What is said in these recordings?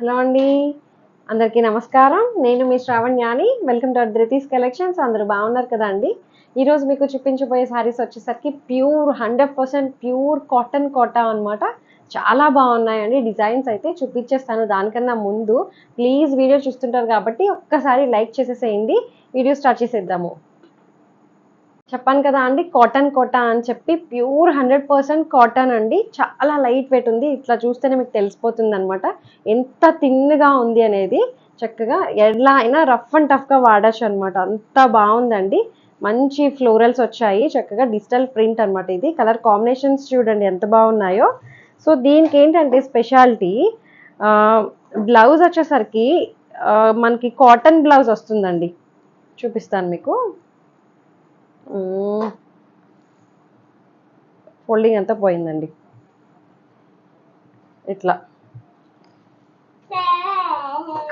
Hello అండి, అందరికీ నమస్కారం. నేను మీ శ్రావణ్యాని. Welcome to Dhruti's collections. అందరూ బాగున్నారు కదా అండి. ఈరోజు మీకు చూపించబోయే శారీస్ వచ్చేసరికి ప్యూర్ 100% ప్యూర్ కాటన్ కోటా అనమాట. చాలా బాగున్నాయండి. డిజైన్స్ అయితే చూపించేస్తాను. దానికన్నా ముందు ప్లీజ్ వీడియో చూస్తుంటారు కాబట్టి ఒక్కసారి లైక్ చేసేసేయండి. వీడియో స్టార్ట్ చేసేద్దాము. చెప్పాను కదా అండి, కాటన్ కోటా అని చెప్పి ప్యూర్ 100% కాటన్ అండి. చాలా లైట్ వెయిట్ ఉంది. ఇట్లా చూస్తేనే మీకు తెలిసిపోతుంది అనమాట ఎంత థిన్గా ఉంది అనేది. చక్కగా ఎలా అయినా రఫ్ అండ్ టఫ్గా వాడచ్చు అనమాట. అంత బాగుందండి. మంచి ఫ్లోరల్స్ వచ్చాయి. చక్కగా డిజిటల్ ప్రింట్ అనమాట. ఇది కలర్ కాంబినేషన్స్ చూడండి ఎంత బాగున్నాయో. సో దీనికి ఏంటంటే స్పెషాలిటీ, బ్లౌజ్ వచ్చేసరికి మనకి కాటన్ బ్లౌజ్ వస్తుందండి. చూపిస్తాను మీకు. ఫోల్డింగ్ అంతా పోయిందండి. ఇట్లా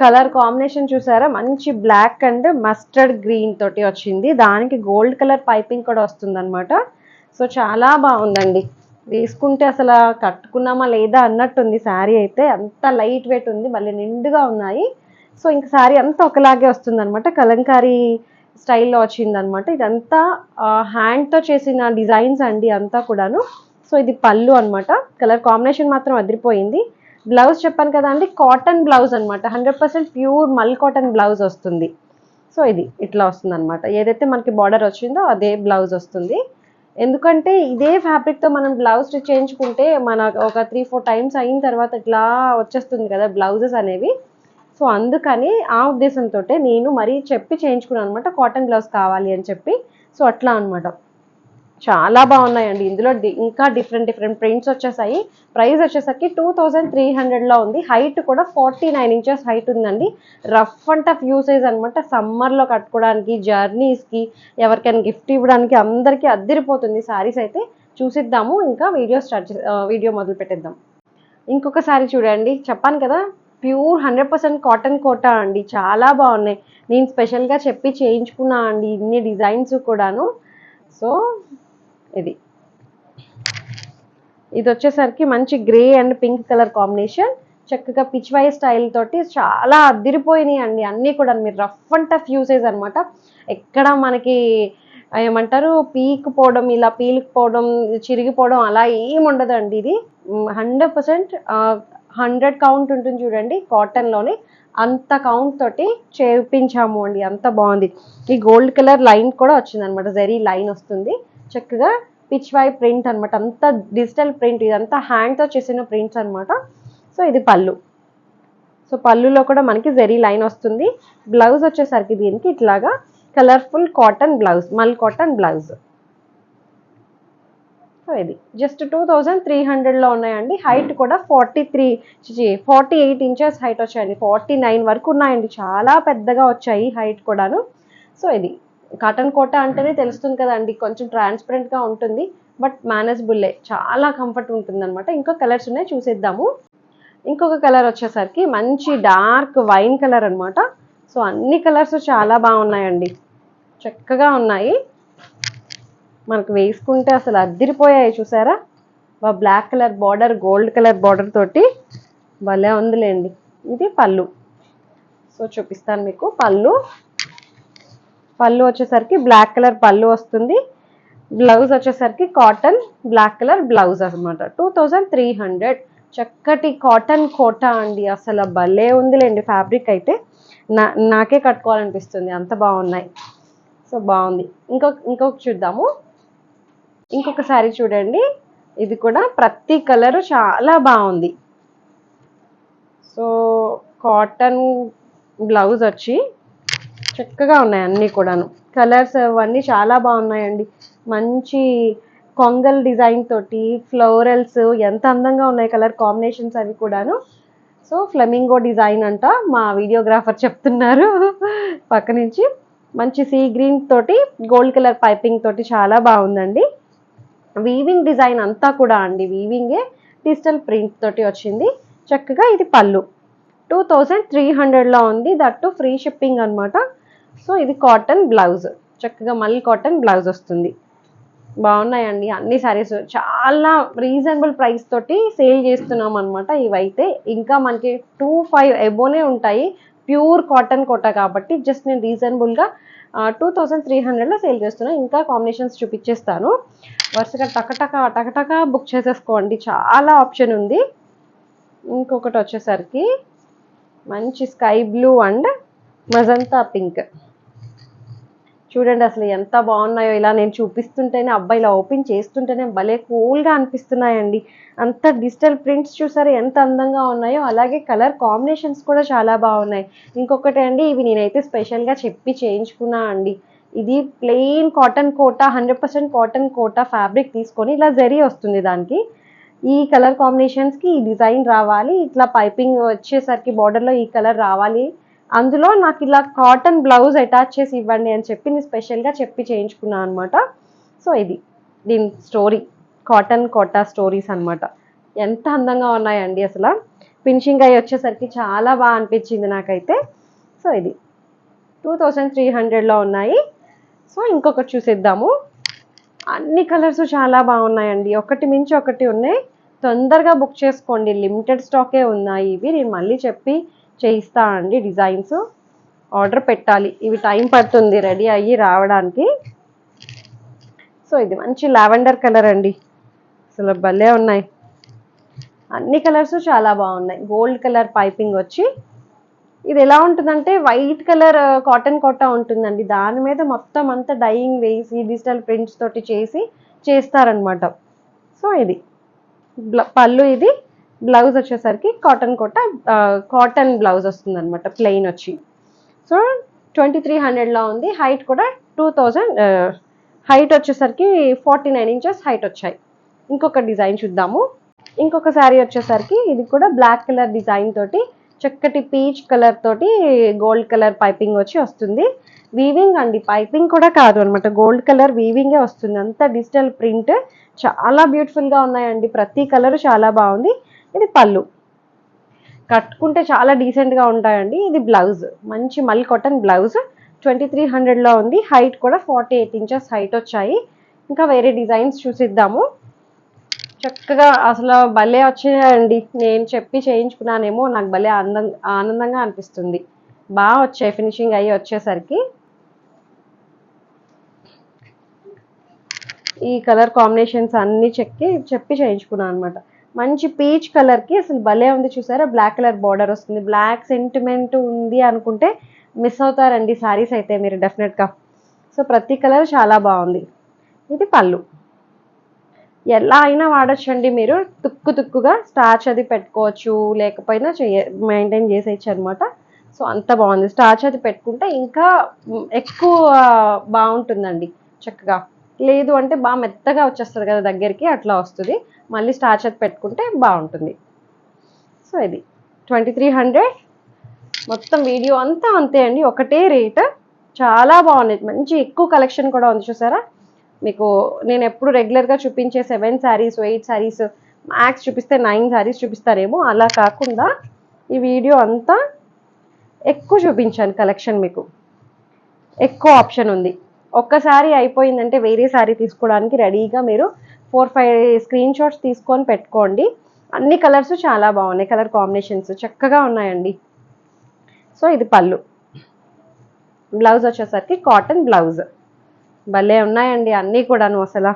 కలర్ కాంబినేషన్ చూసారా, మంచి బ్లాక్ అండ్ మస్టర్డ్ గ్రీన్ తోటి వచ్చింది. దానికి గోల్డ్ కలర్ పైపింగ్ కూడా వస్తుంది అనమాట. సో చాలా బాగుందండి. వేసుకుంటే అసలు కట్టుకున్నామా లేదా అన్నట్టుంది. శారీ అయితే అంత లైట్ వెయిట్ ఉంది, మళ్ళీ నిండుగా ఉన్నాయి. సో ఇంక శారీ అంతా ఒకలాగే వస్తుంది అనమాట. కలంకారీ స్టైల్లో వచ్చిందనమాట. ఇదంతా హ్యాండ్తో చేసిన డిజైన్స్ అండి అంతా కూడాను. సో ఇది పళ్ళు అనమాట. కలర్ కాంబినేషన్ మాత్రం అదిరిపోయింది. బ్లౌజ్ చెప్పాను కదా అండి, కాటన్ బ్లౌజ్ అనమాట. 100% ప్యూర్ మల్ కాటన్ బ్లౌజ్ వస్తుంది. సో ఇది ఇట్లా వస్తుంది అనమాట. ఏదైతే మనకి బార్డర్ వచ్చిందో అదే బ్లౌజ్ వస్తుంది. ఎందుకంటే ఇదే ఫ్యాబ్రిక్తో మనం బ్లౌజ్ స్టిచ్ చేయించుకుంటే మన ఒక 3-4 టైమ్స్ అయిన తర్వాత ఇట్లా వచ్చేస్తుంది కదా బ్లౌజెస్ అనేవి. సో అందుకని ఆ ఉద్దేశంతో నేను మరీ చెప్పి చేయించుకున్నాను అనమాట, కాటన్ బ్లౌజ్ కావాలి అని చెప్పి. సో అట్లా అనమాట. చాలా బాగున్నాయండి. ఇందులో ఇంకా డిఫరెంట్ ప్రింట్స్ వచ్చేసాయి. ప్రైస్ వచ్చేసరికి 2300లో ఉంది. హైట్ కూడా 49 ఇంచెస్ హైట్ ఉందండి. రఫ్ అండ్ టఫ్ యూసేజ్ అనమాట. సమ్మర్లో కట్టుకోవడానికి, జర్నీస్కి, ఎవరికైనా గిఫ్ట్ ఇవ్వడానికి అందరికీ అద్దిరిపోతుంది శారీస్ అయితే. చూసిద్దాము. ఇంకా వీడియో మొదలు పెట్టేద్దాం. ఇంకొక శారీ చూడండి. చెప్పాను కదా ప్యూర్ 100% కాటన్ కోటా అండి. చాలా బాగున్నాయి. నేను స్పెషల్గా చెప్పి చేయించుకున్నా అండి ఇన్ని డిజైన్స్ కూడాను. సో ఇది వచ్చేసరికి మంచి grey and pink colour combination. చక్కగా పిచ్ వై స్టైల్ తోటి చాలా అద్దిరిపోయినాయి అండి అన్నీ కూడా. మీరు రఫ్ అండ్ టఫ్ యూసేజ్ అనమాట. ఎక్కడ మనకి ఏమంటారు పీకుపోవడం, ఇలా పీలుకుపోవడం, చిరిగిపోవడం అలా ఏమి ఉండదండి. ఇది 100% 100 కౌంట్ ఉంటుంది చూడండి కాటన్లోనే. అంత కౌంట్ తోటి చేపించాము అండి. అంత బాగుంది. ఈ గోల్డ్ కలర్ లైన్ కూడా వచ్చింది అనమాట. జరీ లైన్ వస్తుంది. చక్కగా పిచ్ వై ప్రింట్ అనమాట. అంతా డిజిటల్ ప్రింట్. ఇదంతా హ్యాండ్తో చేసిన ప్రింట్స్ అనమాట. సో ఇది పళ్ళు. సో పళ్ళులో కూడా మనకి జరీ లైన్ వస్తుంది. బ్లౌజ్ వచ్చేసరికి దీనికి ఇట్లాగా కలర్ఫుల్ కాటన్ బ్లౌజ్, మల్ కాటన్ బ్లౌజ్. సో ఇది జస్ట్ 2300లో ఉన్నాయండి. హైట్ కూడా 48 ఇంచెస్ హైట్ వచ్చాయండి. 49 వరకు ఉన్నాయండి. చాలా పెద్దగా వచ్చాయి హైట్ కూడాను. సో ఇది కాటన్ కోటా అంటేనే తెలుస్తుంది కదండి, కొంచెం ట్రాన్స్పరెంట్గా ఉంటుంది. బట్ మేనేజబుల్లే, చాలా కంఫర్ట్ ఉంటుంది అనమాట. ఇంకో కలర్స్ ఉన్నాయి, చూసేద్దాము. ఇంకొక కలర్ వచ్చేసరికి మంచి డార్క్ వైన్ కలర్ అనమాట. సో అన్ని కలర్స్ చాలా బాగున్నాయండి. చక్కగా ఉన్నాయి. మనకు వేసుకుంటే అసలు అద్దిరిపోయాయి. చూసారా, black colour border, gold colour border తోటి భలే ఉందిలేండి. ఇది పళ్ళు. సో చూపిస్తాను మీకు. పళ్ళు వచ్చేసరికి బ్లాక్ కలర్ పళ్ళు వస్తుంది. బ్లౌజ్ వచ్చేసరికి కాటన్ బ్లాక్ కలర్ బ్లౌజ్ అనమాట. 2300. చక్కటి కాటన్ కోటా అండి. అసలు భలే ఉందిలేండి ఫ్యాబ్రిక్ అయితే. నాకే కట్టుకోవాలనిపిస్తుంది, అంత బాగున్నాయి. సో బాగుంది. ఇంకొక చూద్దాము. ఇంకొక శారీ చూడండి. ఇది కూడా ప్రతి కలరు చాలా బాగుంది. సో కాటన్ బ్లౌజ్ వచ్చి చక్కగా ఉన్నాయి అన్నీ కూడాను. కలర్స్ అవన్నీ చాలా బాగున్నాయండి. మంచి కొంగల్ డిజైన్ తోటి ఫ్లోరల్స్ ఎంత అందంగా ఉన్నాయి కలర్ కాంబినేషన్స్ అవి కూడాను. సో ఫ్లెమింగో డిజైన్ అంట, మా వీడియోగ్రాఫర్ చెప్తున్నారు పక్క నుంచి. మంచి సీ గ్రీన్ తోటి గోల్డ్ కలర్ పైపింగ్ తోటి చాలా బాగుందండి. వీవింగ్ డిజైన్ అంతా కూడా అండి, వీవింగే డిజిటల్ ప్రింట్ తోటి వచ్చింది. చక్కగా ఇది పళ్ళు. 2300లో ఉంది. దట్టు ఫ్రీ షిప్పింగ్ అనమాట. సో ఇది కాటన్ బ్లౌజ్. చక్కగా మళ్ళీ కాటన్ బ్లౌజ్ వస్తుంది. బాగున్నాయండి అన్ని సారీస్. చాలా రీజనబుల్ ప్రైస్ తోటి సేల్ చేస్తున్నాం అనమాట. ఇవైతే ఇంకా మనకి 25 ఎబోనే ఉంటాయి. ప్యూర్ కాటన్ కోట కాబట్టి జస్ట్ నేను రీజనబుల్గా 2300లో సేల్ చేస్తున్నా. ఇంకా కాంబినేషన్స్ చూపించేస్తాను. వరుసగా టకటక బుక్ చేసేసుకోండి, చాలా ఆప్షన్ ఉంది. ఇంకొకటి వచ్చేసరికి మంచి sky blue and magenta pink. చూడండి అసలు ఎంత బాగున్నాయో. ఇలా నేను చూపిస్తుంటేనే, అబ్బాయి ఇలా ఓపెన్ చేస్తుంటేనే భలే కూల్గా అనిపిస్తున్నాయండి. అంత డిజిటల్ ప్రింట్స్ చూసారు ఎంత అందంగా ఉన్నాయో. అలాగే కలర్ కాంబినేషన్స్ కూడా చాలా బాగున్నాయి. ఇంకొకటి అండి, ఇవి నేనైతే స్పెషల్గా చెప్పి చేయించుకున్నా అండి. ఇది plain cotton Kota, 100% cotton Kota fabric తీసుకొని ఇలా జరీ వస్తుంది దానికి. ఈ కలర్ కాంబినేషన్స్కి ఈ డిజైన్ రావాలి, ఇట్లా పైపింగ్ వచ్చేసరికి బార్డర్లో ఈ కలర్ రావాలి, అందులో నాకు ఇలా కాటన్ బ్లౌజ్ అటాచ్ చేసి ఇవ్వండి అని చెప్పి నేను స్పెషల్గా చెప్పి చేయించుకున్నాను అనమాట. సో ఇది దీని స్టోరీ, కాటన్ కోటా స్టోరీస్ అనమాట. ఎంత అందంగా ఉన్నాయండి అసలు. ఫినిషింగ్ అయ్యి వచ్చేసరికి చాలా బాగా అనిపించింది నాకైతే. సో ఇది 2300లో ఉన్నాయి. సో ఇంకొకటి చూసేద్దాము. అన్ని కలర్స్ చాలా బాగున్నాయండి, ఒకటి మించి ఒకటి ఉన్నాయి. తొందరగా బుక్ చేసుకోండి, లిమిటెడ్ స్టాకే ఉన్నాయి ఇవి. నేను మళ్ళీ చెప్పి చేయిస్తా అండి. డిజైన్స్ ఆర్డర్ పెట్టాలి, ఇవి టైం పడుతుంది రెడీ అయ్యి రావడానికి. సో ఇది మంచి లావెండర్ కలర్ అండి, అసలు భలే ఉన్నాయి. అన్ని కలర్స్ చాలా బాగున్నాయి. గోల్డ్ కలర్ పైపింగ్ వచ్చి, ఇది ఎలా ఉంటుందంటే వైట్ కలర్ కాటన్ కోటా ఉంటుందండి, దాని మీద మొత్తం అంతా డైయింగ్ వేసి డిజిటల్ ప్రింట్స్ తోటి చేస్తారనమాట. సో ఇది పళ్ళు, ఇది బ్లౌజ్ వచ్చేసరికి కాటన్ కోటా, కాటన్ బ్లౌజ్ వస్తుంది అనమాట ప్లెయిన్ వచ్చి. సో 2300లో ఉంది. హైట్ కూడా 2000, హైట్ వచ్చేసరికి 49 ఇంచెస్ హైట్ వచ్చాయి. ఇంకొక డిజైన్ చూద్దాము. ఇంకొక శారీ వచ్చేసరికి ఇది కూడా బ్లాక్ కలర్ డిజైన్ తోటి చక్కటి పీచ్ కలర్ తోటి గోల్డ్ కలర్ పైపింగ్ వచ్చి వస్తుంది. వీవింగ్ అండి, పైపింగ్ కూడా కాదు అనమాట, గోల్డ్ కలర్ వీవింగే వస్తుంది. అంతా డిజిటల్ ప్రింట్, చాలా బ్యూటిఫుల్గా ఉన్నాయండి. ప్రతి కలర్ చాలా బాగుంది. ఇది పళ్ళు, కట్టుకుంటే చాలా డీసెంట్గా ఉంటాయండి. ఇది బ్లౌజ్, మంచి మల్ కాటన్ బ్లౌజ్. 2300లో ఉంది. హైట్ కూడా 48 ఇంచెస్ హైట్ వచ్చాయి. ఇంకా వేరే డిజైన్స్ చూసిద్దాము. చక్కగా అసలు భలే వచ్చాయండి. నేను చెప్పి చేయించుకున్నానేమో, నాకు భలే ఆనందంగా అనిపిస్తుంది. బాగా వచ్చాయి ఫినిషింగ్ అయ్యి వచ్చేసరికి. ఈ కలర్ కాంబినేషన్స్ అన్నీ చెప్పి చేయించుకున్నాను అనమాట. మంచి పీచ్ కలర్కి అసలు భలే ఉంది చూసారా. బ్లాక్ కలర్ బార్డర్ వస్తుంది. బ్లాక్ సెంటిమెంట్ ఉంది అనుకుంటే మిస్ అవుతారండి శారీస్ అయితే మీరు డెఫినెట్గా. సో ప్రతి కలర్ చాలా బాగుంది. ఇది పళ్ళు, ఎలా అయినా వాడచ్చండి మీరు. తుక్కుగా స్టార్చ్ అది పెట్టుకోవచ్చు, లేకపోయినా మెయింటైన్ చేసేయచ్చు అనమాట. సో అంత బాగుంది. స్టార్చ్ అది పెట్టుకుంటే ఇంకా ఎక్కువ బాగుంటుందండి చక్కగా. లేదు అంటే బాగా మెత్తగా వచ్చేస్తుంది కదా దగ్గరికి, అట్లా వస్తుంది. మళ్ళీ స్టార్చ్ అది పెట్టుకుంటే బాగుంటుంది. సో ఇది 2300. మొత్తం వీడియో అంతా అంతే అండి, ఒకటే రేట్. చాలా బాగున్నాయి, మంచి ఎక్కువ కలెక్షన్ కూడా ఉంది చూసారా. మీకు నేను ఎప్పుడు రెగ్యులర్గా చూపించే 7 శారీస్ 8 శారీస్ మ్యాక్స్ చూపిస్తే 9 శారీస్ చూపిస్తారేమో, అలా కాకుండా ఈ వీడియో అంతా ఎక్కువ చూపించాను కలెక్షన్. మీకు ఎక్కువ ఆప్షన్ ఉంది. ఒక్కసారి అయిపోయిందంటే వేరే శారీ తీసుకోవడానికి రెడీగా మీరు 4-5 స్క్రీన్ షాట్స్ తీసుకొని పెట్టుకోండి. అన్ని కలర్స్ చాలా బాగున్నాయి, కలర్ కాంబినేషన్స్ చక్కగా ఉన్నాయండి. సో ఇది పళ్ళు, బ్లౌజ్ వచ్చేసరికి కాటన్ బ్లౌజ్. భలే ఉన్నాయండి అన్నీ కూడాను అసలు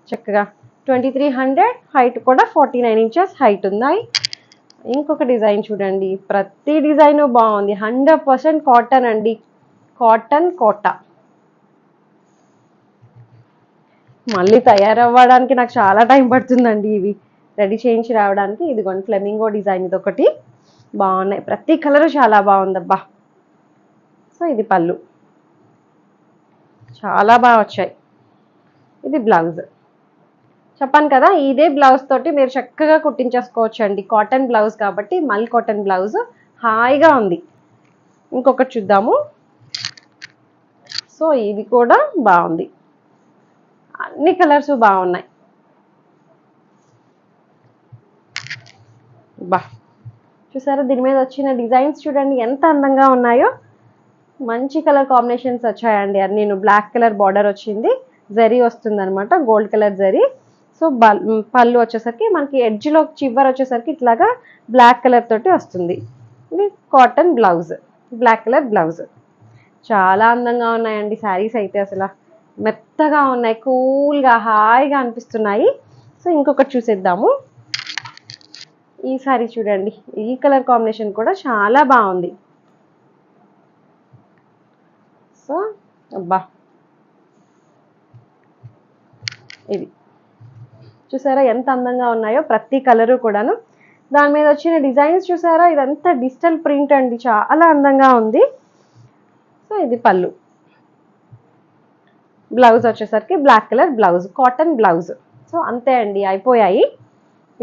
చక్కగా. 2300, హైట్ కూడా 49 ఇంచెస్ హైట్ ఉన్నాయి. ఇంకొక డిజైన్ చూడండి, ప్రతి డిజైను బాగుంది. 100% కాటన్ అండి, కాటన్ కోటా. మళ్ళీ తయారవ్వడానికి నాకు చాలా టైం పడుతుందండి ఇవి రెడీ చేయించి రావడానికి. ఇదిగోండి ఫ్లెమింగో డిజైన్, ఇది ఒకటి బాగున్నాయి. ప్రతి కలరు చాలా బాగుందబ్బా. సో ఇది పళ్ళు, చాలా బాగా వచ్చాయి. ఇది బ్లౌజ్. చెప్పాను కదా, ఇదే బ్లౌజ్ తోటి మీరు చక్కగా కుట్టించేసుకోవచ్చు అండి. కాటన్ బ్లౌజ్ కాబట్టి, మల్ కాటన్ బ్లౌజ్ హాయిగా ఉంది. ఇంకొకటి చూద్దాము. సో ఇది కూడా బాగుంది, అన్ని కలర్స్ బాగున్నాయి. బా చూసారా, దీని మీద వచ్చిన డిజైన్స్ చూడండి ఎంత అందంగా ఉన్నాయో. మంచి కలర్ కాంబినేషన్స్ వచ్చాయండి. అది నేను బ్లాక్ కలర్ బార్డర్ వచ్చింది, జరీ వస్తుంది అనమాట, గోల్డ్ కలర్ జరీ. సో పళ్ళు వచ్చేసరికి మనకి ఎడ్జ్లో చివర వచ్చేసరికి ఇట్లాగా బ్లాక్ కలర్ తోటి వస్తుంది. ఇది cotton blouse, black colour blouse. చాలా అందంగా ఉన్నాయండి శారీస్ అయితే, అసలు మెత్తగా ఉన్నాయి, కూల్గా హాయిగా అనిపిస్తున్నాయి. సో ఇంకొకటి చూసేద్దాము. ఈ శారీ చూడండి, ఈ కలర్ కాంబినేషన్ కూడా చాలా బాగుంది. సో అబ్బా, ఇది చూసారా ఎంత అందంగా ఉన్నాయో ప్రతి కలరు కూడాను. దాని మీద వచ్చిన డిజైన్స్ చూసారా, ఇదంతా డిజిటల్ ప్రింట్ అండి, చాలా అందంగా ఉంది. సో ఇది పళ్ళు, బ్లౌజ్ వచ్చేసరికి black colour blouse, cotton blouse. So అంతే అండి, అయిపోయాయి.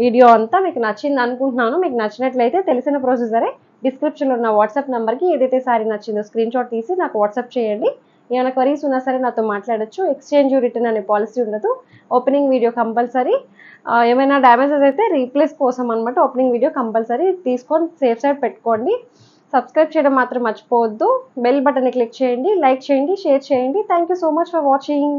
వీడియో అంతా మీకు నచ్చింది అనుకుంటున్నాను. మీకు నచ్చినట్లయితే తెలిసిన ప్రొసీజరే, డిస్క్రిప్షన్లో ఉన్న వాట్సాప్ నెంబర్కి ఏదైతే శారీ నచ్చిందో స్క్రీన్ షాట్ తీసి నాకు వాట్సాప్ చేయండి. ఏమైనా క్వరీస్ ఉన్నా సరే నాతో మాట్లాడచ్చు. ఎక్స్చేంజ్ రిటర్న్ అనే పాలసీ ఉండదు. Opening video compulsory. ఏమైనా డ్యామేజెస్ అయితే రీప్లేస్ కోసం అనమాట. ఓపెనింగ్ వీడియో కంపల్సరీ తీసుకొని సేఫ్ సైడ్ పెట్టుకోండి. సబ్స్క్రైబ్ చేయడం మాత్రం మర్చిపోవద్దు. బెల్ బటన్ని క్లిక్ చేయండి, లైక్ చేయండి, షేర్ చేయండి. Thank you so much for watching.